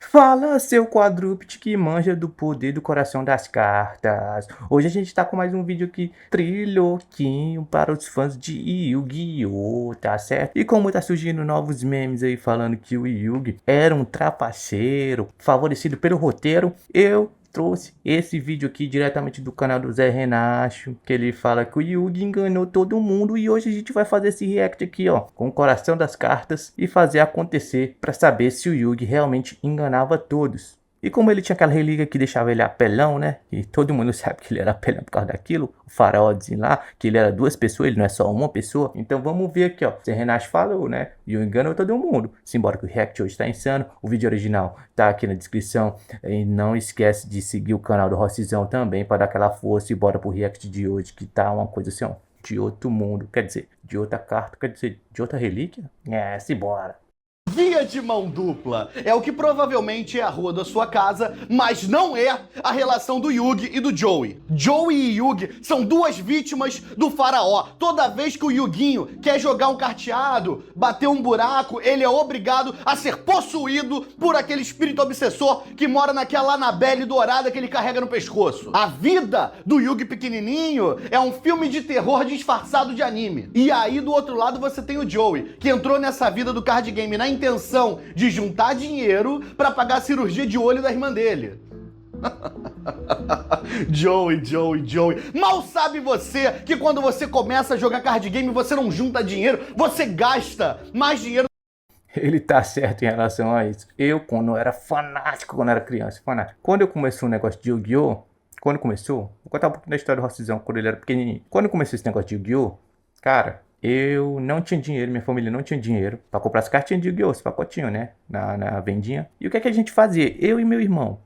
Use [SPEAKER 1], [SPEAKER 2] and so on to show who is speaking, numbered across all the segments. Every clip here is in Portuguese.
[SPEAKER 1] Fala, seu quadrúpede que manja do poder do coração das cartas. Hoje a gente tá com mais um vídeo aqui trilhoquinho para os fãs de Yu-Gi-Oh, tá certo? E como tá surgindo novos memes aí falando que o Yugi era um trapaceiro favorecido pelo roteiro, eu trouxe esse vídeo aqui diretamente do canal do Zé Renacho, que ele fala que o Yugi enganou todo mundo, e hoje a gente vai fazer esse react aqui, ó, com o coração das cartas e fazer acontecer para saber se o Yugi realmente enganava todos. E como ele tinha aquela relíquia que deixava ele apelão, né? E todo mundo sabe que ele era apelão por causa daquilo. O faraózinho lá, que ele era duas pessoas, ele não é só uma pessoa. Então vamos ver aqui, ó. Zé Renacho falou, né? E eu engano todo mundo. Simbora que o react hoje tá insano. O vídeo original tá aqui na descrição. E não esquece de seguir o canal do Rossizão também para dar aquela força. E bora pro react de hoje, que tá uma coisa assim, ó, de outro mundo. Quer dizer, de outra carta, quer dizer, de outra relíquia? É, simbora.
[SPEAKER 2] Via de mão dupla é o que provavelmente é a rua da sua casa, mas não é a relação do Yugi e do Joey. Joey e Yugi são duas vítimas do faraó. Toda vez que o Yuguinho quer jogar um carteado, bater um buraco, ele é obrigado a ser possuído por aquele espírito obsessor que mora naquela Annabelle dourada que ele carrega no pescoço. A vida do Yugi pequenininho é um filme de terror disfarçado de anime. E aí do outro lado você tem o Joey, que entrou nessa vida do card game na intenção de juntar dinheiro pra pagar a cirurgia de olho da irmã dele. Joey. Mal sabe você que quando você começa a jogar card game, você não junta dinheiro, você gasta mais dinheiro.
[SPEAKER 1] Ele tá certo em relação a isso. Eu, quando eu era fanático, quando eu era criança, fanático. Quando eu comecei um negócio de Yu-Gi-Oh! Quando começou, vou contar um pouquinho da história do Rossizão, quando ele era pequenininho. Quando começou esse negócio de Yu-Gi-Oh! Cara, eu não tinha dinheiro, minha família não tinha dinheiro pra comprar as cartinhas de Yu-Gi-Oh! Esse pacotinho, né? Na vendinha. E o que é que a gente fazia? Eu e meu irmão.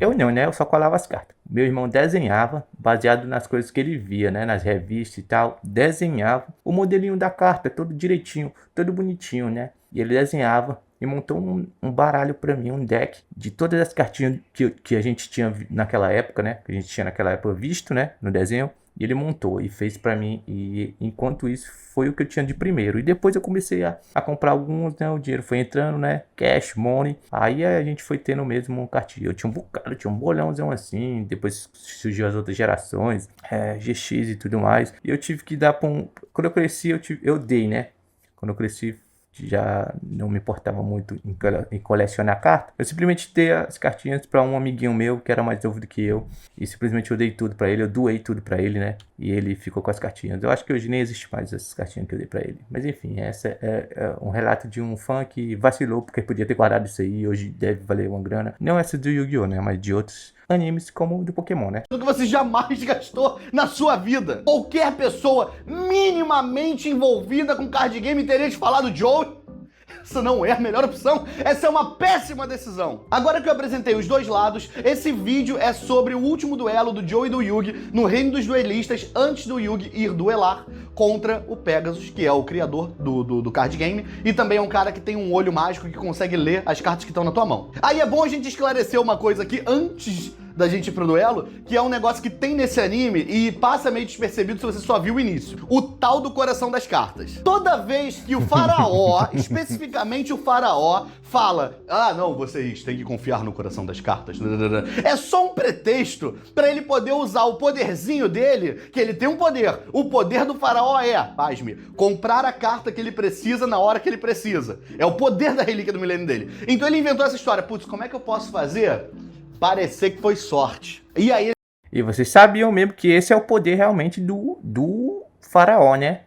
[SPEAKER 1] Eu não, né? Eu só colava as cartas. Meu irmão desenhava, baseado nas coisas que ele via, né? Nas revistas e tal. Desenhava o modelinho da carta, todo direitinho, todo bonitinho, né? E ele desenhava e montou um baralho pra mim, um deck de todas as cartinhas que a gente tinha naquela época, né? Que a gente tinha naquela época visto, né? No desenho. E ele montou e fez pra mim, e enquanto isso foi o que eu tinha de primeiro. E depois eu comecei a comprar alguns, né? O dinheiro foi entrando, né? Cash, money. Aí a gente foi tendo mesmo um cartinho. Eu tinha um bocado, eu tinha um bolãozão assim. Depois surgiu as outras gerações, GX e tudo mais. E eu tive que dar pra um... Quando eu cresci, eu dei, né? Quando eu cresci, já não me importava muito em colecionar carta. Eu simplesmente dei as cartinhas para um amiguinho meu que era mais novo do que eu, e simplesmente eu dei tudo para ele, eu doei tudo para ele, né? E ele ficou com as cartinhas. Eu acho que hoje nem existe mais essas cartinhas que eu dei para ele. Mas enfim, essa é um relato de um fã que vacilou porque podia ter guardado isso aí e hoje deve valer uma grana. Não essa do Yu-Gi-Oh, né? Mas de outros animes como o do Pokémon, né?
[SPEAKER 2] Que você jamais gastou na sua vida. Qualquer pessoa minimamente envolvida com card game teria te falado, Joey. Essa não é a melhor opção, essa é uma péssima decisão. Agora que eu apresentei os dois lados, esse vídeo é sobre o último duelo do Joey e do Yugi no reino dos duelistas, antes do Yugi ir duelar contra o Pegasus, que é o criador do card game, e também é um cara que tem um olho mágico que consegue ler as cartas que estão na tua mão. Aí é bom a gente esclarecer uma coisa aqui antes da gente ir pro duelo, que é um negócio que tem nesse anime e passa meio despercebido se você só viu o início. O tal do coração das cartas. Toda vez que o faraó, especificamente o faraó, fala: ah, não, vocês têm que confiar no coração das cartas, é só um pretexto pra ele poder usar o poderzinho dele, que ele tem um poder. O poder do faraó é, pasme, comprar a carta que ele precisa na hora que ele precisa. É o poder da relíquia do milênio dele. Então ele inventou essa história. Putz, como é que eu posso fazer parecer que foi sorte? E aí...
[SPEAKER 1] E vocês sabiam mesmo que esse é o poder realmente do faraó, né?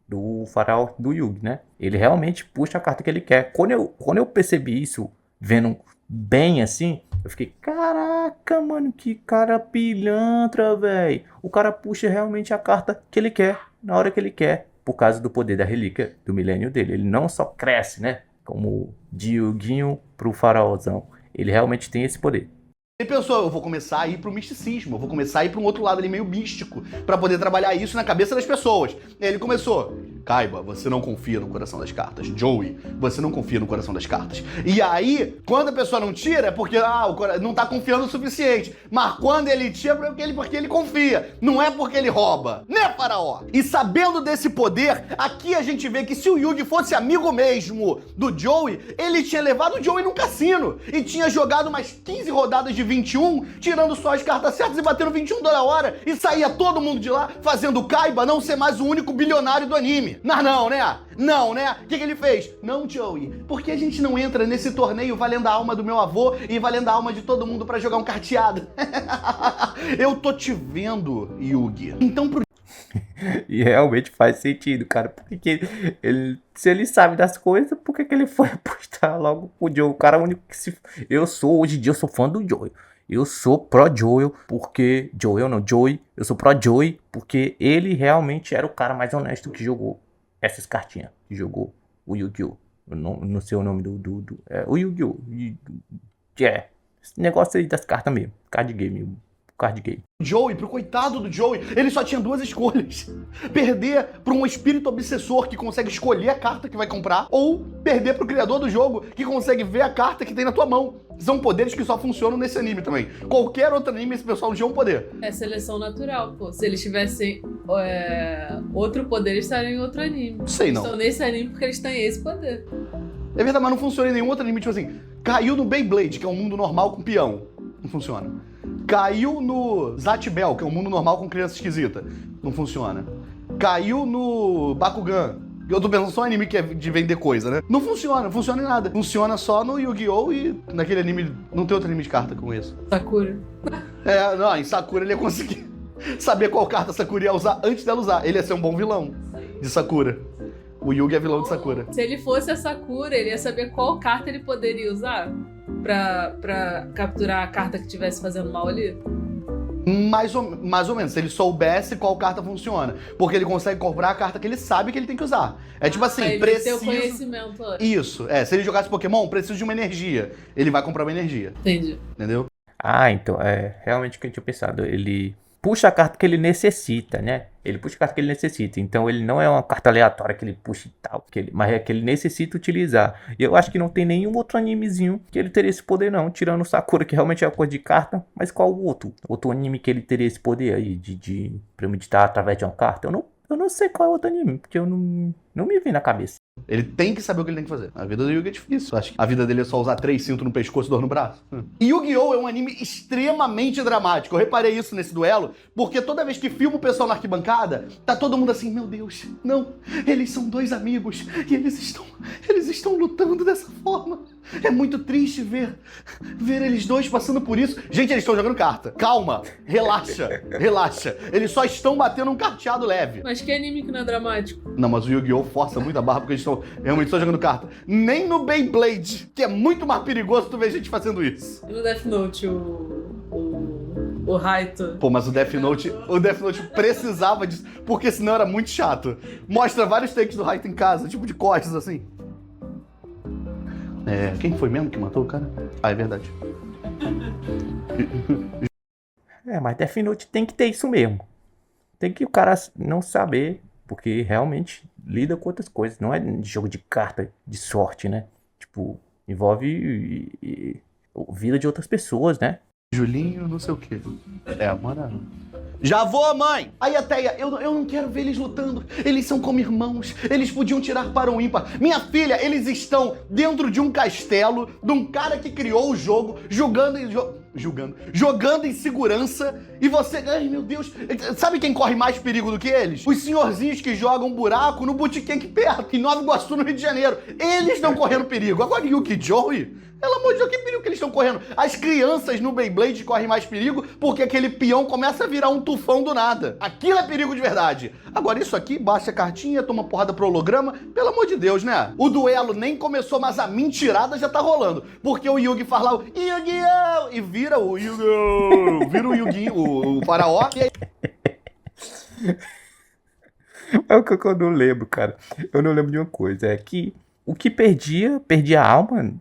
[SPEAKER 1] Do faraó do Yugi, né? Ele realmente puxa a carta que ele quer. Quando eu percebi isso, vendo bem assim, eu fiquei, caraca, mano, que cara pilantra, velho. O cara puxa realmente a carta que ele quer, na hora que ele quer, por causa do poder da relíquia do milênio dele. Ele não só cresce, né? Como de Yuguinho pro faraózão. Ele realmente tem esse poder.
[SPEAKER 2] Ele pensou, eu vou começar a ir pro misticismo, eu vou começar a ir para um outro lado ali meio místico, para poder trabalhar isso na cabeça das pessoas. Ele começou, Kaiba, você não confia no coração das cartas. Joey, você não confia no coração das cartas. E aí, quando a pessoa não tira, é porque não tá confiando o suficiente. Mas quando ele tira, é porque ele confia. Não é porque ele rouba. Né, Faraó? E sabendo desse poder, aqui a gente vê que se o Yugi fosse amigo mesmo do Joey, ele tinha levado o Joey num cassino e tinha jogado umas 15 rodadas de 21, tirando só as cartas certas e batendo 21 toda hora. E saía todo mundo de lá fazendo o Kaiba não ser mais o único bilionário do anime. Mas não, né? Não, né? O que ele fez? Não, Joey, por que a gente não entra nesse torneio valendo a alma do meu avô e valendo a alma de todo mundo pra jogar um carteado? Eu tô te vendo, Yugi. Então pro...
[SPEAKER 1] E realmente faz sentido, cara. Porque se ele sabe das coisas, por que ele foi apostar logo pro Joe? O cara único que se... hoje em dia, eu sou fã do Joe. Eu sou pró-Joel, porque... Joey. Eu sou pró-Joey, porque ele realmente era o cara mais honesto que jogou essas cartinhas. Que jogou o Yu-Gi-Oh! Eu não sei o nome o Yu-Gi-Oh! Esse negócio aí das cartas mesmo. Card game.
[SPEAKER 2] Joey, pro coitado do Joey, ele só tinha duas escolhas. Perder pra um espírito obsessor que consegue escolher a carta que vai comprar, ou perder pro criador do jogo que consegue ver a carta que tem na tua mão. São poderes que só funcionam nesse anime também. Qualquer outro anime, esse pessoal não tinha um poder.
[SPEAKER 3] É seleção natural, pô. Se eles tivessem outro poder, eles estariam em outro anime.
[SPEAKER 2] Sei não.
[SPEAKER 3] Eles estão nesse anime porque eles têm esse poder.
[SPEAKER 2] É verdade, mas não funciona em nenhum outro anime. Tipo assim, caiu no Beyblade, que é um mundo normal com peão. Não funciona. Caiu no Zatbel, que é um mundo normal com criança esquisita. Não funciona. Caiu no Bakugan. Eu tô pensando só em anime que é de vender coisa, né? Não funciona em nada. Funciona só no Yu-Gi-Oh! E naquele anime... Não tem outro anime de carta com isso.
[SPEAKER 3] Sakura.
[SPEAKER 2] Não, em Sakura ele ia conseguir saber qual carta Sakura ia usar antes dela usar. Ele ia ser um bom vilão de Sakura. O Yugi é vilão de Sakura.
[SPEAKER 3] Se ele fosse a Sakura, ele ia saber qual carta ele poderia usar pra capturar a carta que estivesse fazendo mal ali?
[SPEAKER 2] Mais ou menos, se ele soubesse qual carta funciona. Porque ele consegue comprar a carta que ele sabe que ele tem que usar. É tipo assim,
[SPEAKER 3] ele
[SPEAKER 2] preciso...
[SPEAKER 3] tem o conhecimento.
[SPEAKER 2] Isso, se ele jogasse Pokémon, preciso de uma energia. Ele vai comprar uma energia.
[SPEAKER 3] Entendi.
[SPEAKER 2] Entendeu?
[SPEAKER 1] Então, é realmente o que eu tinha pensado. Ele puxa a carta que ele necessita, né? Ele puxa a carta que ele necessita. Então ele não é uma carta aleatória que ele puxa e tal. Mas é que ele necessita utilizar. E eu acho que não tem nenhum outro animezinho que ele teria esse poder, não. Tirando o Sakura, que realmente é uma coisa de carta. Mas qual o outro? Outro anime que ele teria esse poder aí de premeditar através de uma carta? Eu não sei qual é o outro anime, porque eu não me vi na cabeça.
[SPEAKER 2] Ele tem que saber o que ele tem que fazer. A vida do Yugi é difícil. Acho que a vida dele é só usar 3 cintos no pescoço e dor no braço. Yu-Gi-Oh! É um anime extremamente dramático. Eu reparei isso nesse duelo, porque toda vez que filma o pessoal na arquibancada, tá todo mundo assim, meu Deus, não, eles são dois amigos e eles estão lutando dessa forma. É muito triste ver eles dois passando por isso. Gente, eles estão jogando carta. Calma, relaxa. Eles só estão batendo um carteado leve.
[SPEAKER 3] Mas que anime que não é dramático?
[SPEAKER 2] Não, mas o Yu-Gi-Oh! Força muito a barra porque eles estão realmente só jogando carta. Nem no Beyblade, que é muito mais perigoso tu ver gente fazendo isso.
[SPEAKER 3] E no Death Note, o Raito.
[SPEAKER 2] Pô, mas o Death Note precisava disso, porque senão era muito chato. Mostra vários takes do Raito em casa, tipo de costas assim. Quem foi mesmo que matou o cara? É verdade.
[SPEAKER 1] Mas Death Note tem que ter isso mesmo. Tem que o cara não saber, porque realmente lida com outras coisas. Não é jogo de carta, de sorte, né? Tipo, envolve vida de outras pessoas, né?
[SPEAKER 2] Julinho, não sei o quê. Mano. Já vou, mãe! Aí a Teia, eu não quero ver eles lutando. Eles são como irmãos. Eles podiam tirar para um ímpar. Minha filha, eles estão dentro de um castelo de um cara que criou o jogo, jogando em segurança. E você, ai meu Deus, sabe quem corre mais perigo do que eles? Os senhorzinhos que jogam buraco no botequim aqui perto, em Nova Iguaçu, no Rio de Janeiro. Eles estão correndo perigo. Agora Yuki e Joey, pelo amor de Deus, que perigo que eles estão correndo. As crianças no Beyblade correm mais perigo porque aquele peão começa a virar um tufão do nada. Aquilo é perigo de verdade. Agora isso aqui, baixa a cartinha, toma porrada pro holograma, pelo amor de Deus, né? O duelo nem começou, mas a mentirada já tá rolando. Porque o Yugi faz lá o Yu-Gi-Oh! E vira o Yu-Gi-Oh! Vira o Yugi, o faraó. E aí...
[SPEAKER 1] É o que eu não lembro, cara. Eu não lembro de uma coisa. É que o que perdia a alma.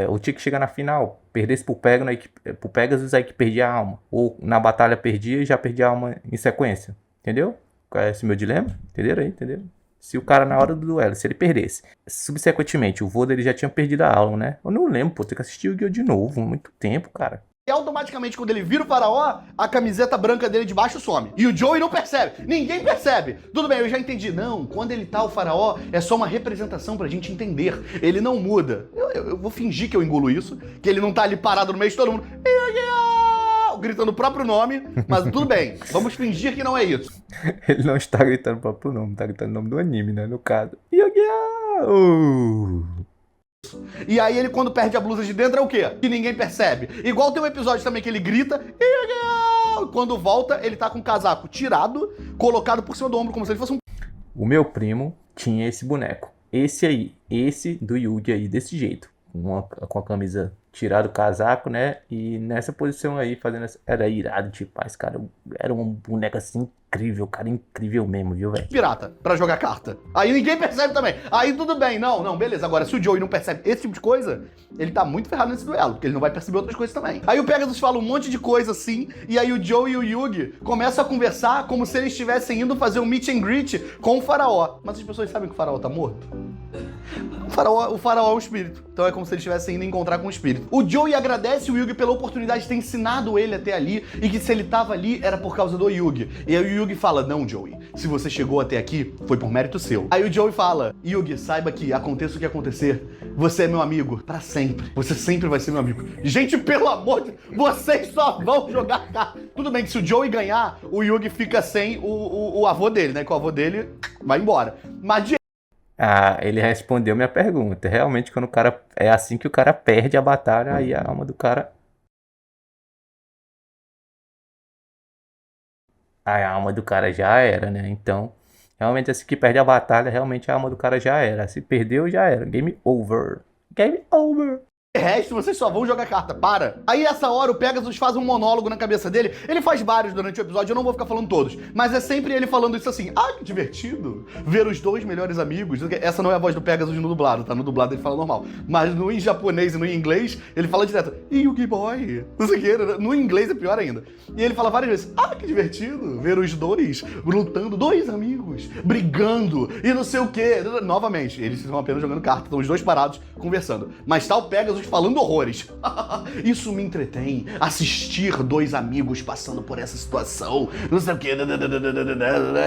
[SPEAKER 1] Ou tinha que chegar na final, perdesse pro Pegasus, aí que perdia a alma. Ou na batalha perdia e já perdia a alma em sequência. Entendeu? Qual é esse meu dilema? Entenderam aí? Entenderam? Se o cara, na hora do duelo, se ele perdesse, subsequentemente, o vô dele já tinha perdido a aula, né? Eu não lembro, pô, tem que assistir o Yu-Gi-Oh! De novo, muito tempo, cara.
[SPEAKER 2] E automaticamente, quando ele vira o faraó, a camiseta branca dele de baixo some. E o Joey não percebe. Ninguém percebe. Tudo bem, eu já entendi. Não, quando ele tá o faraó, é só uma representação pra gente entender. Ele não muda. Eu vou fingir que eu engulo isso, que ele não tá ali parado no meio de todo mundo, gritando o próprio nome, mas tudo bem. Vamos fingir que não é isso.
[SPEAKER 1] Ele não está gritando o próprio nome, tá gritando o nome do anime, né? No caso. Yu-Gi-Oh!
[SPEAKER 2] E aí ele, quando perde a blusa de dentro, é o quê? Que ninguém percebe. Igual tem um episódio também que ele grita, e quando volta, ele tá com o casaco tirado, colocado por cima do ombro, como se ele fosse um...
[SPEAKER 1] O meu primo tinha esse boneco. Esse aí. Esse do Yugi aí, desse jeito. Com a camisa tirada do casaco, né? E nessa posição aí, fazendo essa... Era irado demais, cara. Era um boneco assim incrível, cara. Incrível mesmo, viu, velho?
[SPEAKER 2] Pirata, pra jogar carta. Aí ninguém percebe também. Aí tudo bem. Não, beleza. Agora, se o Joey não percebe esse tipo de coisa, ele tá muito ferrado nesse duelo, porque ele não vai perceber outras coisas também. Aí o Pegasus fala um monte de coisa assim, e aí o Joey e o Yugi começam a conversar como se eles estivessem indo fazer um meet and greet com o faraó. Mas as pessoas sabem que o faraó tá morto? O faraó é um espírito, então é como se eles estivessem indo encontrar com um espírito. O Joey agradece o Yugi pela oportunidade de ter ensinado ele até ali, e que se ele tava ali era por causa do Yugi. E aí o Yugi fala, não, Joey, se você chegou até aqui, foi por mérito seu. Aí o Joey fala, Yugi, saiba que aconteça o que acontecer, você é meu amigo pra sempre. Você sempre vai ser meu amigo. Gente, pelo amor de Deus, vocês só vão jogar carta. Tudo bem que se o Joey ganhar, o Yugi fica sem o avô dele, né? Que o avô dele vai embora. Mas
[SPEAKER 1] Ah, ele respondeu minha pergunta. Realmente, quando o cara... É assim que o cara perde a batalha, aí a alma do cara... Aí a alma do cara já era, né? Então, realmente, assim que perde a batalha, realmente a alma do cara já era. Se perdeu, já era. Game over. Game over.
[SPEAKER 2] de resto, vocês só vão jogar carta, para. Aí, essa hora, o Pegasus faz um monólogo na cabeça dele. Ele faz vários durante o episódio, eu não vou ficar falando todos. Mas é sempre ele falando isso assim, ah, que divertido, ver os dois melhores amigos. Essa não é a voz do Pegasus no dublado, tá? No dublado ele fala normal. Mas no em japonês e no inglês, ele fala direto, Yugi Boy, não sei o que, no inglês é pior ainda. E ele fala várias vezes, ah, que divertido, ver os dois lutando, dois amigos, brigando e não sei o que. Novamente, eles estão apenas jogando carta, estão os dois parados conversando. Mas tá o Pegasus falando horrores. Isso me entretém, assistir dois amigos passando por essa situação, não sei o que,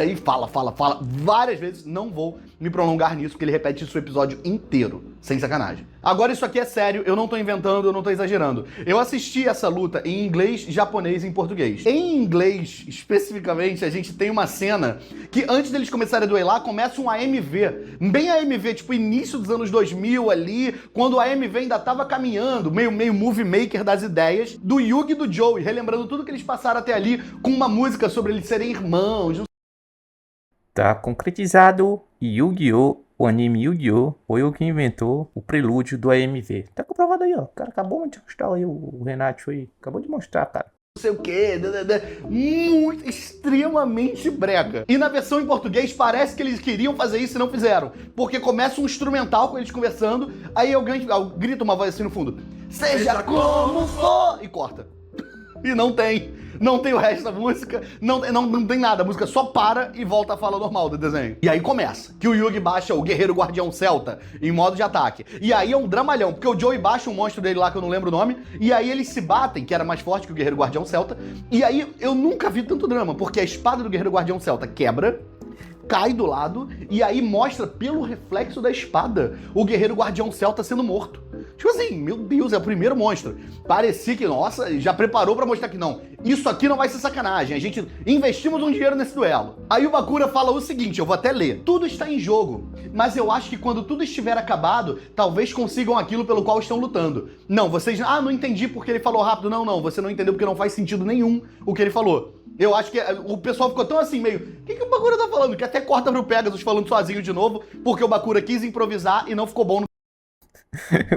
[SPEAKER 2] e fala várias vezes. Não vou me prolongar nisso, porque ele repete isso o episódio inteiro, sem sacanagem. Agora isso aqui é sério, eu não tô inventando, eu não tô exagerando. Eu assisti essa luta em inglês, japonês e em português. Em inglês, especificamente, a gente tem uma cena que antes deles começarem a duelar, começa um AMV. Bem AMV, tipo início dos anos 2000 ali, quando a AMV ainda tava caminhando, meio movie maker das ideias, do Yugi e do Joey, relembrando tudo que eles passaram até ali, com uma música sobre eles serem irmãos.
[SPEAKER 1] Tá concretizado, Yu-Gi-Oh! O anime Yu-Gi-Oh! Foi o que inventou o prelúdio do AMV. Tá comprovado aí, ó. O cara acabou de mostrar aí, o Renato aí. Acabou de mostrar, cara.
[SPEAKER 2] Não sei o que, muito, extremamente brega. E na versão em português parece que eles queriam fazer isso e não fizeram. Porque começa um instrumental com eles conversando, aí alguém grita uma voz assim no fundo, seja como for, e corta. E não tem o resto da música, não tem nada, a música só para e volta a fala normal do desenho. E aí começa, que o Yugi baixa o Guerreiro Guardião Celta em modo de ataque. E aí é um dramalhão, porque o Joey baixa um monstro dele lá que eu não lembro o nome, e aí eles se batem, que era mais forte que o Guerreiro Guardião Celta, e aí eu nunca vi tanto drama, porque a espada do Guerreiro Guardião Celta quebra, cai do lado, e aí mostra pelo reflexo da espada o Guerreiro Guardião Celta sendo morto. Tipo assim, meu Deus, é o primeiro monstro. Parecia que, nossa, já preparou pra mostrar que não. Isso aqui não vai ser sacanagem, a gente investimos um dinheiro nesse duelo. Aí o Bakura fala o seguinte, eu vou até ler. Tudo está em jogo, mas eu acho que quando tudo estiver acabado, talvez consigam aquilo pelo qual estão lutando. Não, vocês... Ah, não entendi porque ele falou rápido. Não, você não entendeu porque não faz sentido nenhum o que ele falou. Eu acho que o pessoal ficou tão assim, meio... O que o Bakura tá falando? Que até corta pro Pegasus falando sozinho de novo, porque o Bakura quis improvisar e não ficou bom no...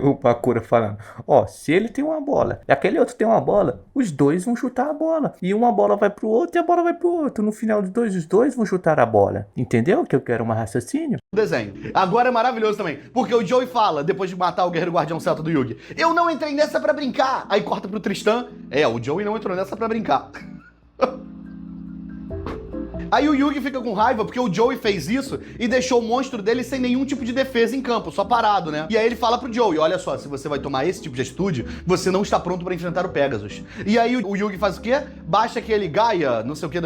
[SPEAKER 1] O Bakura falando, ó, se ele tem uma bola e aquele outro tem uma bola, os dois vão chutar a bola. E uma bola vai pro outro e a bola vai pro outro. No final dos dois, os dois vão chutar a bola. Entendeu que eu quero um raciocínio?
[SPEAKER 2] Desenho. Agora é maravilhoso também, porque o Joey fala, depois de matar o Guerreiro Guardião Celta do Yugi, eu não entrei nessa pra brincar. Aí corta pro Tristan, o Joey não entrou nessa pra brincar. Aí o Yugi fica com raiva porque o Joey fez isso e deixou o monstro dele sem nenhum tipo de defesa em campo, só parado, né? E aí ele fala pro Joey, olha só, se você vai tomar esse tipo de atitude, você não está pronto pra enfrentar o Pegasus. E aí o Yugi faz o quê? Baixa aquele Gaia, não sei o que,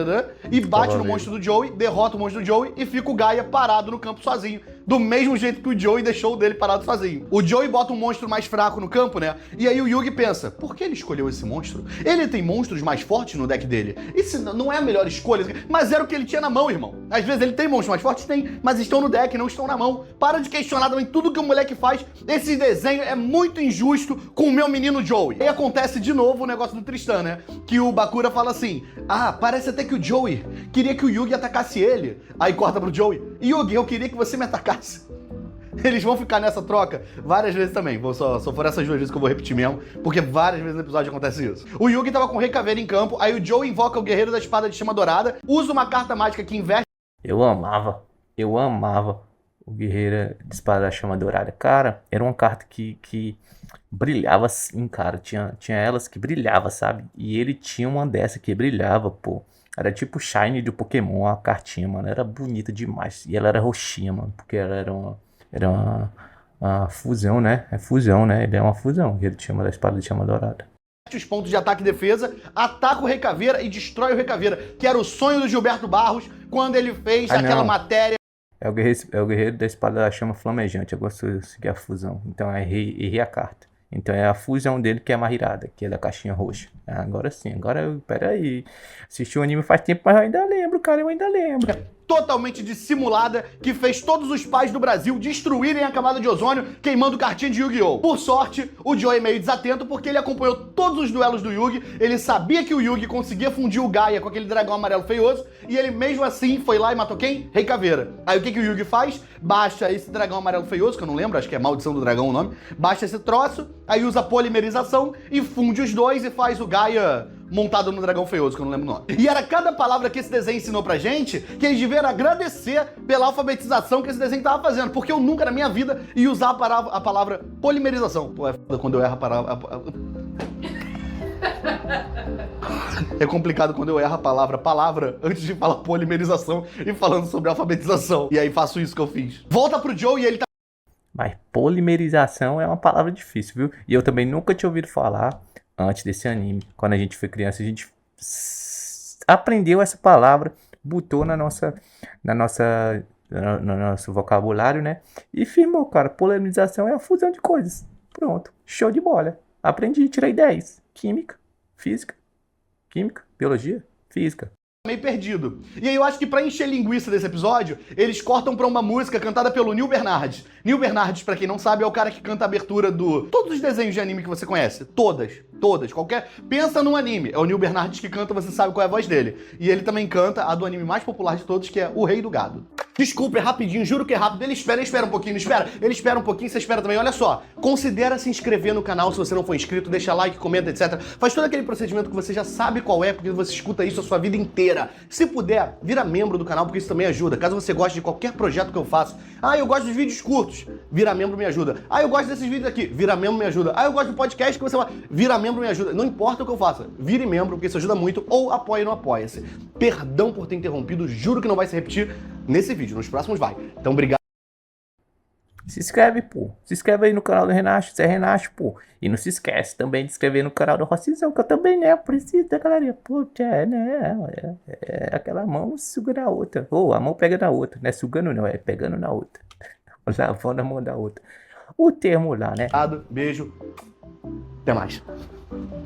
[SPEAKER 2] e bate no monstro do Joey, derrota o monstro do Joey e fica o Gaia parado no campo sozinho. Do mesmo jeito que o Joey deixou o dele parado sozinho. O Joey bota um monstro mais fraco no campo, né? E aí o Yugi pensa, por que ele escolheu esse monstro? Ele tem monstros mais fortes no deck dele. Isso não é a melhor escolha, mas era o que ele tinha na mão, irmão. Às vezes ele tem monstros mais fortes? Tem, mas estão no deck, não estão na mão. Para de questionar também tudo que o moleque faz. Esse desenho é muito injusto com o meu menino Joey. E acontece de novo o negócio do Tristan, né? Que o Bakura fala assim, parece até que o Joey queria que o Yugi atacasse ele. Aí corta pro Joey, Yugi, eu queria que você me atacasse. Eles vão ficar nessa troca várias vezes também. Só foram essas 2 vezes que eu vou repetir mesmo, porque várias vezes no episódio acontece isso. O Yugi tava com o Rei Caveira em campo, aí o Joey invoca o Guerreiro da Espada de Chama Dourada, usa uma carta mágica que investe.
[SPEAKER 1] Eu amava o Guerreiro de Espada da Chama Dourada. Cara, era uma carta que brilhava assim, cara. Tinha elas que brilhava, sabe? E ele tinha uma dessa que brilhava, pô. Era tipo Shine do Pokémon, a cartinha, mano. Era bonita demais. E ela era roxinha, mano. Porque ela era uma fusão, né? É fusão, né? Ele é uma fusão. Ele chama da Espada de Chama Dourada.
[SPEAKER 2] Os pontos de ataque e defesa, ataca o Rei Caveira e destrói o Rei Caveira, que era o sonho do Gilberto Barros quando ele fez aquela matéria.
[SPEAKER 1] É o Guerreiro da Espada da Chama Flamejante. Eu gosto de seguir a fusão. Então eu errei a carta. Então é a fusão dele que é mais irada, que é da caixinha roxa. Agora sim, pera aí. Assisti o anime faz tempo, mas eu ainda lembro, cara, eu ainda lembro.
[SPEAKER 2] Totalmente dissimulada, que fez todos os pais do Brasil destruírem a camada de ozônio queimando cartinha de Yu-Gi-Oh! Por sorte, o Joey é meio desatento porque ele acompanhou todos os duelos do Yugi, ele sabia que o Yugi conseguia fundir o Gaia com aquele dragão amarelo feioso, e ele mesmo assim foi lá e matou quem? Rei Caveira. Aí o que o Yugi faz? Baixa esse dragão amarelo feioso, que eu não lembro, acho que é Maldição do Dragão o nome, baixa esse troço, aí usa polimerização e funde os dois e faz o Gaia montado no dragão feioso, que eu não lembro o nome. E era cada palavra que esse desenho ensinou pra gente que eles deviam agradecer pela alfabetização que esse desenho tava fazendo, porque eu nunca na minha vida ia usar a palavra polimerização. Pô, é foda quando eu erro a palavra. É complicado quando eu erro a palavra antes de falar polimerização e falando sobre alfabetização. E aí faço isso que eu fiz. Volta pro Joe e ele tá...
[SPEAKER 1] Mas polimerização é uma palavra difícil, viu? E eu também nunca tinha ouvido falar antes desse anime. Quando a gente foi criança, a gente aprendeu essa palavra, botou no nosso vocabulário, né? E firmou, cara. Polimerização é a fusão de coisas. Pronto. Show de bola. Aprendi, tirei 10. Química, física, biologia, física.
[SPEAKER 2] Meio perdido. E aí eu acho que pra encher linguiça desse episódio, eles cortam pra uma música cantada pelo Neil Bernardes. Neil Bernardes, pra quem não sabe, é o cara que canta a abertura do... todos os desenhos de anime que você conhece. Todas. Qualquer... Pensa num anime. É o Neil Bernardes que canta, você sabe qual é a voz dele. E ele também canta a do anime mais popular de todos, que é O Rei do Gado. Desculpa, é rapidinho, juro que é rápido. Ele espera um pouquinho, não espera? Ele espera um pouquinho, você espera também. Olha só, considera se inscrever no canal se você não for inscrito, deixa like, comenta, etc. Faz todo aquele procedimento que você já sabe qual é, porque você escuta isso a sua vida inteira. Se puder, vira membro do canal, porque isso também ajuda. Caso você goste de qualquer projeto que eu faço. Eu gosto dos vídeos curtos. Vira membro, me ajuda. Eu gosto desses vídeos aqui. Vira membro, me ajuda. Eu gosto do podcast que você vai... Vira membro, me ajuda. Não importa o que eu faça. Vire membro, porque isso ajuda muito. Ou apoie no Apoia-se. Perdão por ter interrompido. Juro que não vai se repetir nesse vídeo. Nos próximos vai. Então, obrigado.
[SPEAKER 1] Se inscreve, pô. Se inscreve aí no canal do Renato, Zé Renato, pô. E não se esquece também de se inscrever no canal do Rossizão, que eu também, né? Preciso da galerinha. Pô, aquela mão segura a outra. A mão pega na outra. Não é sugando, não. É pegando na outra. Lavando a mão da outra. O termo lá, né?
[SPEAKER 2] Beijo. Até mais.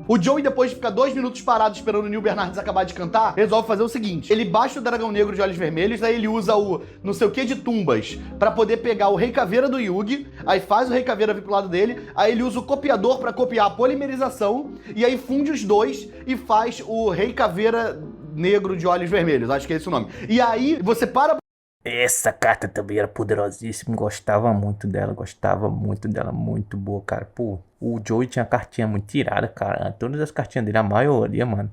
[SPEAKER 2] O Joey, depois de ficar 2 minutos parado esperando o Neil Bernardes acabar de cantar, resolve fazer o seguinte. Ele baixa o dragão negro de olhos vermelhos, aí ele usa o não sei o que de tumbas pra poder pegar o Rei Caveira do Yugi, aí faz o Rei Caveira vir pro lado dele, aí ele usa o copiador pra copiar a polimerização, e aí funde os dois e faz o Rei Caveira negro de olhos vermelhos, acho que é esse o nome. E aí você para...
[SPEAKER 1] Essa carta também era poderosíssima, gostava muito dela, muito boa, cara. Pô, o Joey tinha cartinha muito irada, cara. Todas as cartinhas dele, a maioria, mano.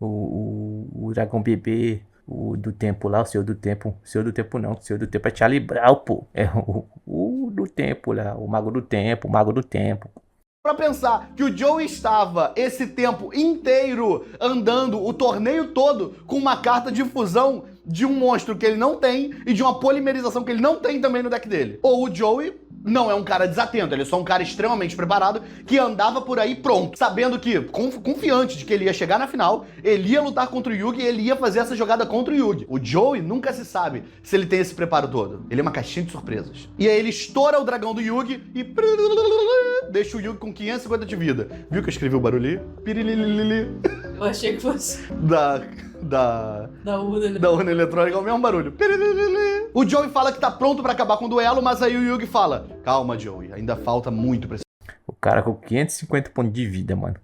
[SPEAKER 1] O Dragão Bebê, o do tempo lá, o Senhor do Tempo não, o Senhor do Tempo é Charlie Brown, pô. É o do tempo lá, o Mago do Tempo.
[SPEAKER 2] Pra pensar que o Joey estava esse tempo inteiro andando o torneio todo com uma carta de fusão de um monstro que ele não tem e de uma polimerização que ele não tem também no deck dele. Ou o Joey não é um cara desatento, ele é só um cara extremamente preparado que andava por aí pronto, sabendo que, confiante de que ele ia chegar na final, ele ia lutar contra o Yugi e ele ia fazer essa jogada contra o Yugi. O Joey nunca se sabe se ele tem esse preparo todo. Ele é uma caixinha de surpresas. E aí ele estoura o dragão do Yugi e deixa o Yugi com 550 de vida. Viu que eu escrevi o barulho aí? Pirililili.
[SPEAKER 3] Eu achei que fosse
[SPEAKER 2] Da urna eletrônica, é o mesmo barulho. O Joey fala que tá pronto pra acabar com o duelo, mas aí o Yugi fala: calma, Joey, ainda falta muito pra...
[SPEAKER 1] O cara com 550 pontos de vida, mano.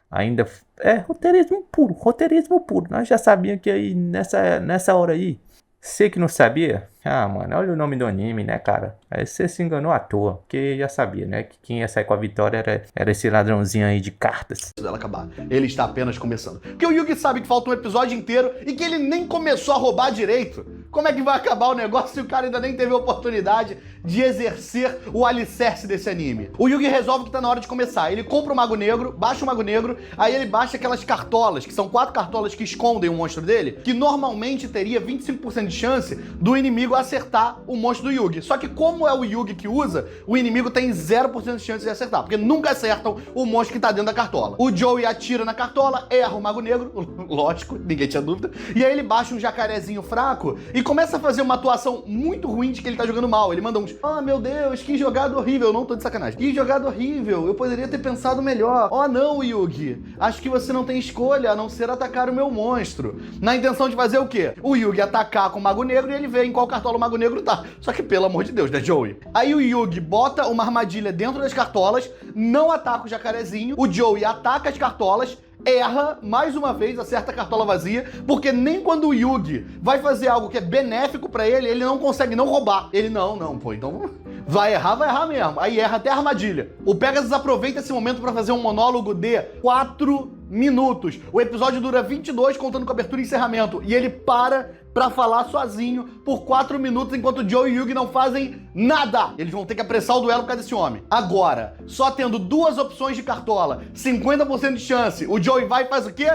[SPEAKER 1] Ainda... É roteirismo puro. Nós já sabíamos que aí, nessa hora aí... Você que não sabia? Ah, mano, olha o nome do anime, né, cara? Aí você se enganou à toa, porque já sabia, né? Que quem ia sair com a vitória era esse ladrãozinho aí de cartas.
[SPEAKER 2] Dela acabar. Ele está apenas começando. Porque o Yugi sabe que falta um episódio inteiro e que ele nem começou a roubar direito. Como é que vai acabar o negócio se o cara ainda nem teve a oportunidade de exercer o alicerce desse anime? O Yugi resolve que tá na hora de começar. Ele compra o Mago Negro, baixa o Mago Negro, aí ele baixa aquelas cartolas, que são 4 cartolas que escondem o monstro dele, que normalmente teria 25% de chance do inimigo acertar o monstro do Yugi. Só que como é o Yugi que usa, o inimigo tem 0% de chance de acertar, porque nunca acertam o monstro que tá dentro da cartola. O Joey atira na cartola, erra o Mago Negro, lógico, ninguém tinha dúvida, e aí ele baixa um jacarezinho fraco e começa a fazer uma atuação muito ruim de que ele tá jogando mal. Ele manda uns: ah, meu Deus, que jogada horrível. Eu não tô de sacanagem. Que jogada horrível. Eu poderia ter pensado melhor. Oh, não, Yugi. Acho que você não tem escolha a não ser atacar o meu monstro. Na intenção de fazer o quê? O Yugi atacar com o Mago Negro e ele vê em qual cartola o Mago Negro tá. Só que, pelo amor de Deus, né, Joey? Aí o Yugi bota uma armadilha dentro das cartolas, não ataca o jacarezinho. O Joey ataca as cartolas, erra, mais uma vez, acerta a cartola vazia, porque nem quando o Yugi vai fazer algo que é benéfico pra ele, ele não consegue não roubar. Ele, não, pô, então vai errar mesmo. Aí erra até a armadilha. O Pegasus aproveita esse momento pra fazer um monólogo de 4 minutos. O episódio dura 22, contando com abertura e encerramento, e ele para pra falar sozinho por 4 minutos, enquanto o Joe e o Yugi não fazem nada. Eles vão ter que apressar o duelo por causa desse homem. Agora, só tendo 2 opções de cartola, 50% de chance, o Joey vai e faz o quê?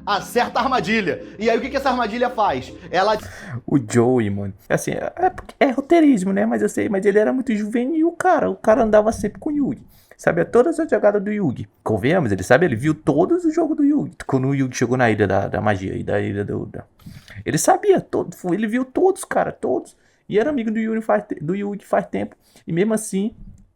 [SPEAKER 2] Acerta a armadilha. E aí o que essa armadilha faz? Ela...
[SPEAKER 1] O Joey, mano, assim, é roteirismo, né? Mas eu sei, mas ele era muito juvenil, cara. O cara andava sempre com o Yugi. Sabia todas as jogadas do Yugi. Convenhamos, ele viu todos os jogos do Yugi. Quando o Yugi chegou na ilha da magia e da ilha ele sabia, ele viu todos, cara, todos. E era amigo do Yugi faz tempo. E mesmo assim,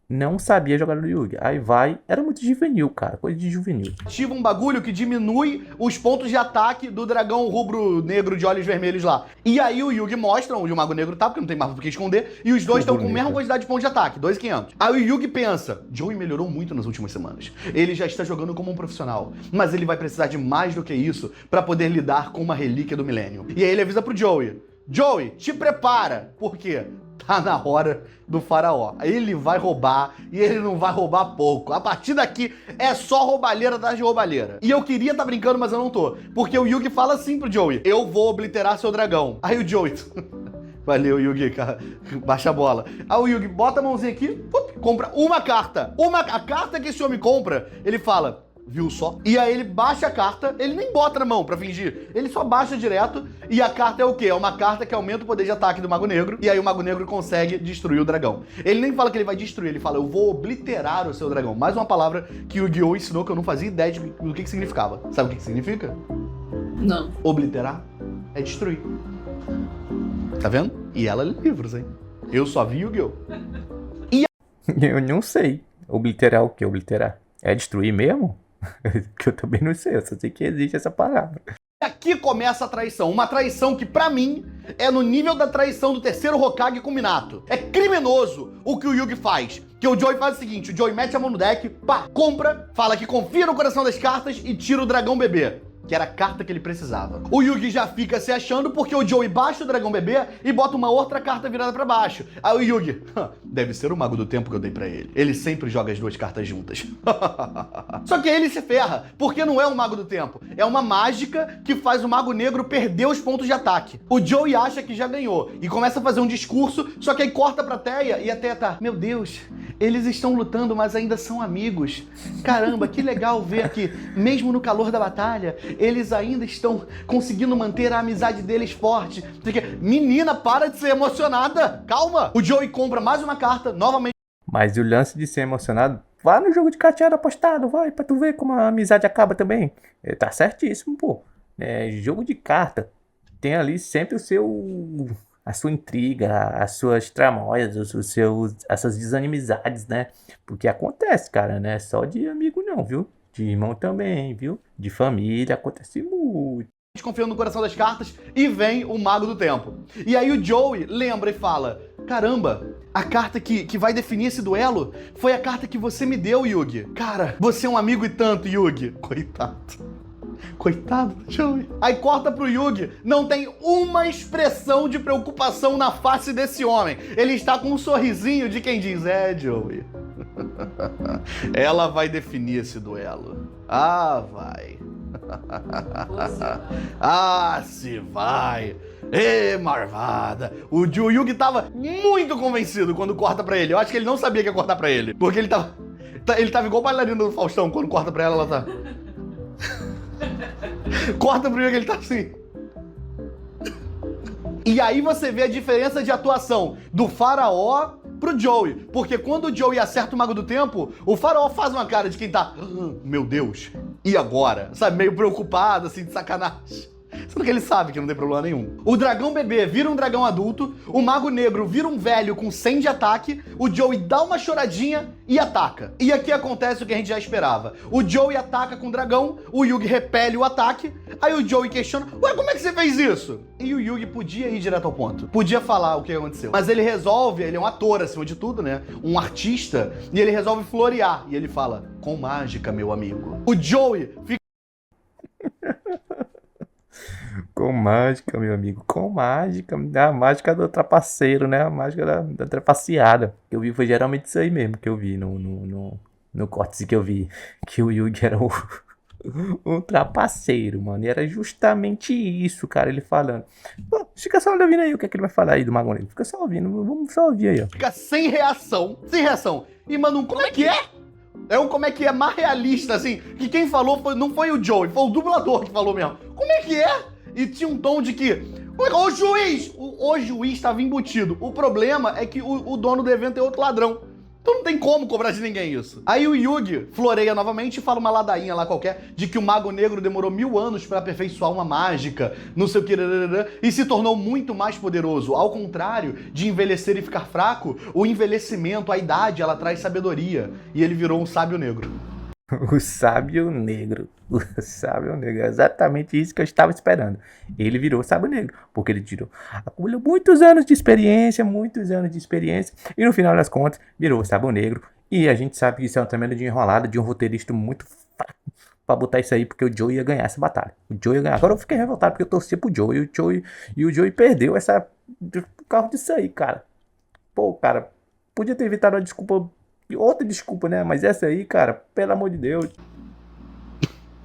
[SPEAKER 1] não sabia jogar do Yugi. Aí era muito juvenil, cara, coisa de juvenil.
[SPEAKER 2] Ativa um bagulho que diminui os pontos de ataque do dragão rubro-negro de olhos vermelhos lá. E aí o Yugi mostra onde o Mago Negro tá, porque não tem mais do que esconder. E os dois estão com a mesma quantidade de pontos de ataque, 2.500. Aí o Yugi pensa: Joey melhorou muito nas últimas semanas. Ele já está jogando como um profissional, mas ele vai precisar de mais do que isso pra poder lidar com uma relíquia do milênio. E aí ele avisa pro Joey: Joey, te prepara, porque tá na hora do faraó. Ele vai roubar e ele não vai roubar pouco. A partir daqui é só roubalheira atrás de roubalheira. E eu queria tá brincando, mas eu não tô. Porque o Yugi fala assim pro Joey: eu vou obliterar seu dragão. Aí o Joey... Valeu, Yugi, cara. Baixa a bola. Aí o Yugi bota a mãozinha aqui, compra uma carta. A carta que esse homem compra, ele fala: viu só? E aí ele baixa a carta, ele nem bota na mão pra fingir, ele só baixa direto, e a carta é o quê? É uma carta que aumenta o poder de ataque do Mago Negro, e aí o Mago Negro consegue destruir o dragão. Ele nem fala que ele vai destruir, ele fala: eu vou obliterar o seu dragão. Mais uma palavra que o Yu-Gi-Oh! Ensinou que eu não fazia ideia do que significava. Sabe o que significa?
[SPEAKER 3] Não.
[SPEAKER 2] Obliterar é destruir. Tá vendo? E ela lê livros, hein? Eu só vi Yu-Gi-Oh!
[SPEAKER 1] Eu não sei. Obliterar o que? Obliterar? É destruir mesmo? Que eu também não sei, eu só sei que existe essa palavra.
[SPEAKER 2] Aqui começa a traição, uma traição que pra mim é no nível da traição do terceiro Hokage com Minato. É criminoso o que o Yugi faz. Que o Joey faz o seguinte: o Joey mete a mão no deck, pá, compra, fala que confia no coração das cartas e tira o dragão bebê, que era a carta que ele precisava. O Yugi já fica se achando porque o Joey baixa o dragão bebê e bota uma outra carta virada pra baixo. Aí o Yugi: deve ser o mago do tempo que eu dei pra ele. Ele sempre joga as 2 cartas juntas. Só que ele se ferra, porque não é um mago do tempo. É uma mágica que faz o Mago Negro perder os pontos de ataque. O Joey acha que já ganhou e começa a fazer um discurso, só que aí corta pra Teia e a Teia tá: meu Deus, Eles estão lutando, mas ainda são amigos. Caramba, que legal ver que, mesmo no calor da batalha, eles ainda estão conseguindo manter a amizade deles forte. Porque, menina, para de ser emocionada. Calma. O Joey compra mais uma carta, novamente.
[SPEAKER 1] Mas o lance de ser emocionado, vá no jogo de carteado apostado, vai, pra tu ver como a amizade acaba também. Tá certíssimo, pô. Jogo de carta tem ali sempre a sua intriga, as suas tramóias, essas desanimizades, né? Porque acontece, cara, não é só de amigo não, viu? De irmão também, viu? De família, acontece muito.
[SPEAKER 2] Confiando no coração das cartas, e vem o Mago do Tempo. E aí o Joey lembra e fala: caramba, a carta que vai definir esse duelo foi a carta que você me deu, Yugi. Cara, você é um amigo e tanto, Yugi. Coitado do Joey. Aí corta pro Yugi, não tem uma expressão de preocupação na face desse homem. Ele está com um sorrisinho de quem diz: Joey, ela vai definir esse duelo. Ah, vai. Se vai. Marvada. O Yugi tava muito convencido quando corta pra ele. Eu acho que ele não sabia que ia cortar pra ele. Porque ele tava igual o bailarino do Faustão. Quando corta pra ela tá... Corta pro Yugi, ele tá assim. E aí você vê a diferença de atuação do Faraó pro Joey. Porque quando o Joey acerta o Mago do Tempo, o Faraó faz uma cara de quem tá... meu Deus, e agora? Sabe, meio preocupado, assim, de sacanagem. Sendo que ele sabe que não tem problema nenhum. O dragão bebê vira um dragão adulto, o Mago Negro vira um velho com 100 de ataque, o Joey dá uma choradinha e ataca. E aqui acontece o que a gente já esperava. O Joey ataca com o dragão, o Yugi repele o ataque, aí o Joey questiona: ué, como é que você fez isso? E o Yugi podia ir direto ao ponto. Podia falar o que aconteceu. Mas ele resolve, ele é um ator acima de tudo, né? Um artista, e ele resolve florear. E ele fala: com mágica, meu amigo. O Joey fica...
[SPEAKER 1] Com mágica, meu amigo, com mágica. A mágica do trapaceiro, né? A mágica da trapaceada. Que eu vi foi geralmente isso aí mesmo que eu vi no corte que eu vi. Que o Yugi era um trapaceiro, mano. E era justamente isso, cara, ele falando. Pô, fica só ouvindo aí o que é que ele vai falar aí do Mago Negro. Fica só ouvindo, vamos só ouvir aí, ó.
[SPEAKER 2] Fica sem reação. E, mano, como é que é? Como é que é mais realista, assim, que quem falou não foi o Joey, foi o dublador que falou mesmo. Como é que é? E tinha um tom de que... O juiz! O juiz estava embutido. O problema é que o dono do evento é outro ladrão. Então não tem como cobrar de ninguém isso. Aí o Yugi floreia novamente e fala uma ladainha lá qualquer de que o Mago Negro demorou 1000 anos para aperfeiçoar uma mágica, não sei o que, e se tornou muito mais poderoso. Ao contrário de envelhecer e ficar fraco, o envelhecimento, a idade, ela traz sabedoria. E ele virou um sábio negro.
[SPEAKER 1] O sábio negro. O sábio negro. É exatamente isso que eu estava esperando. Ele virou o sábio negro. Porque ele acumulou muitos anos de experiência. E no final das contas, virou o sábio negro. E a gente sabe que isso é um tremendo de enrolada de um roteirista muito fraco pra botar isso aí, porque o Joey ia ganhar essa batalha. O Joey ia ganhar. Agora eu fiquei revoltado porque eu torci pro Joey. E o Joey perdeu por causa disso aí, cara. Pô, cara, podia ter evitado outra desculpa, né? Mas essa aí, cara, pelo amor de Deus.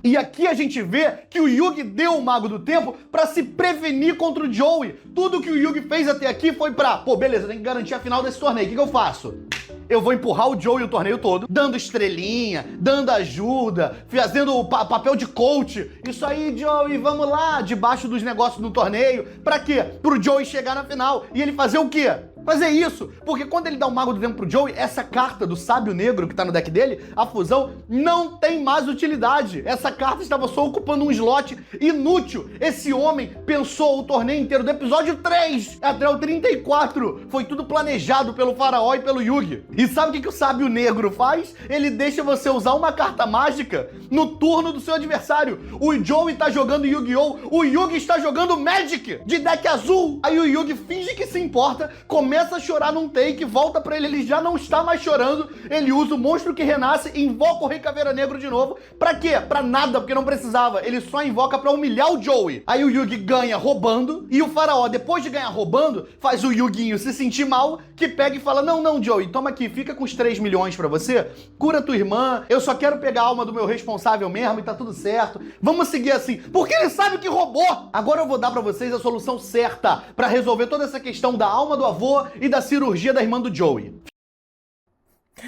[SPEAKER 2] E aqui a gente vê que o Yugi deu o Mago do Tempo pra se prevenir contra o Joey. Tudo que o Yugi fez até aqui foi pra... Pô, beleza, tem que garantir a final desse torneio. O que eu faço? Eu vou empurrar o Joey o torneio todo, dando estrelinha, dando ajuda, fazendo o papel de coach. Isso aí, Joey, vamos lá, debaixo dos negócios do torneio. Pra quê? Pro Joey chegar na final. E ele fazer o quê? Fazer isso, porque quando ele dá o Mago do Tempo pro Joey, essa carta do Sábio Negro que tá no deck dele, a fusão, não tem mais utilidade. Essa carta estava só ocupando um slot inútil. Esse homem pensou o torneio inteiro, do episódio 3 até o 34. Foi tudo planejado pelo Faraó e pelo Yugi. E sabe o que o Sábio Negro faz? Ele deixa você usar uma carta mágica no turno do seu adversário. O Joey tá jogando Yu-Gi-Oh! O Yugi está jogando Magic de deck azul. Aí o Yugi finge que se importa, começa a chorar num take, volta pra ele já não está mais chorando, ele usa o monstro que renasce, invoca o Rei Caveira Negro de novo. Pra quê? Pra nada, porque não precisava. Ele só invoca pra humilhar o Joey. Aí o Yugi ganha roubando, e o Faraó, depois de ganhar roubando, faz o Yuguinho se sentir mal, que pega e fala: não, Joey, toma aqui, fica com os 3 milhões pra você, cura tua irmã, eu só quero pegar a alma do meu responsável mesmo e tá tudo certo. Vamos seguir assim, porque ele sabe que roubou. Agora eu vou dar pra vocês a solução certa pra resolver toda essa questão da alma do avô e da cirurgia da irmã do Joey.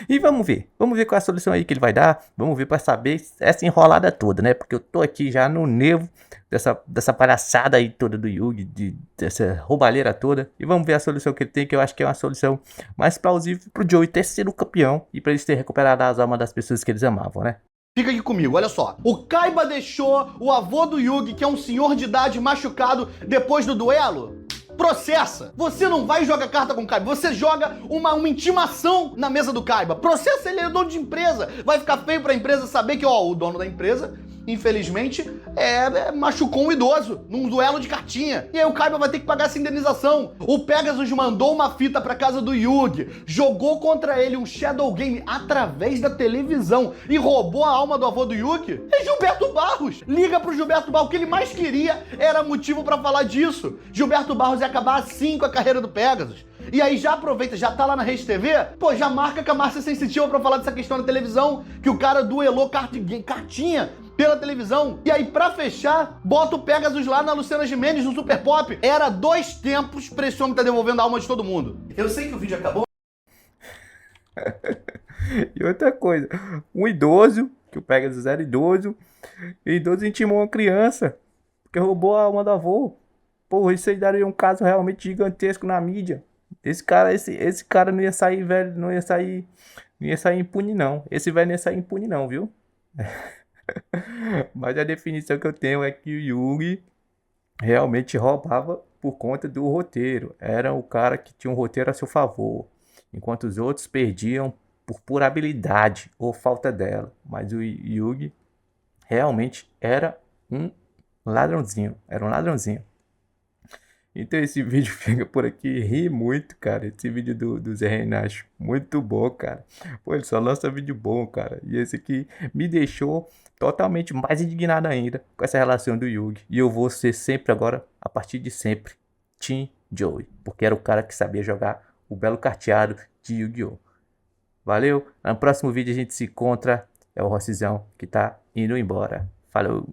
[SPEAKER 1] E vamos ver qual é a solução aí que ele vai dar, vamos ver pra saber essa enrolada toda, né? Porque eu tô aqui já no nervo dessa palhaçada aí toda do Yugi, dessa roubalheira toda. E vamos ver a solução que ele tem, que eu acho que é uma solução mais plausível pro Joey ter sido campeão e pra eles terem recuperado as almas das pessoas que eles amavam, né?
[SPEAKER 2] Fica aqui comigo, olha só. O Kaiba deixou o avô do Yugi, que é um senhor de idade machucado depois do duelo. Processa! Você não vai jogar carta com o Kaiba, você joga uma intimação na mesa do Kaiba. Processa, ele é dono de empresa. Vai ficar feio pra empresa saber que, ó, o dono da empresa, infelizmente, machucou um idoso num duelo de cartinha. E aí o Kaiba vai ter que pagar essa indenização. O Pegasus mandou uma fita pra casa do Yugi, jogou contra ele um Shadow Game através da televisão e roubou a alma do avô do Yugi. É Gilberto Barros. Liga pro Gilberto Barros. O que ele mais queria era motivo pra falar disso. Gilberto Barros ia acabar assim com a carreira do Pegasus. E aí já aproveita, já tá lá na Rede TV, pô, já marca com a Márcia Sensitiva pra falar dessa questão da televisão, que o cara duelou cartinha pela televisão. E aí, pra fechar, bota o Pegasus lá na Luciana Gimenez, no Super Pop. Era 2 tempos pra esse homem tá devolvendo a alma de todo mundo. Eu sei que o vídeo acabou.
[SPEAKER 1] E outra coisa, um idoso, que o Pegasus era idoso, e o idoso intimou uma criança, porque roubou a alma do avô. Porra, isso aí daria um caso realmente gigantesco na mídia. Esse cara não ia sair, velho, não ia sair impune não. Esse velho não ia sair impune não, viu? Mas a definição que eu tenho é que o Yugi realmente roubava por conta do roteiro. Era o cara que tinha um roteiro a seu favor, enquanto os outros perdiam por pura habilidade ou falta dela. Mas o Yugi realmente era um ladrãozinho. Então esse vídeo fica por aqui, ri muito, cara. Esse vídeo do Zé Renato, muito bom, cara. Pô, ele só lança vídeo bom, cara. E esse aqui me deixou totalmente mais indignado ainda com essa relação do Yugi. E eu vou ser sempre agora, a partir de sempre, Team Joey. Porque era o cara que sabia jogar o belo carteado de Yu-Gi-Oh! Valeu, no próximo vídeo a gente se encontra. É o Rossizão que tá indo embora. Falou!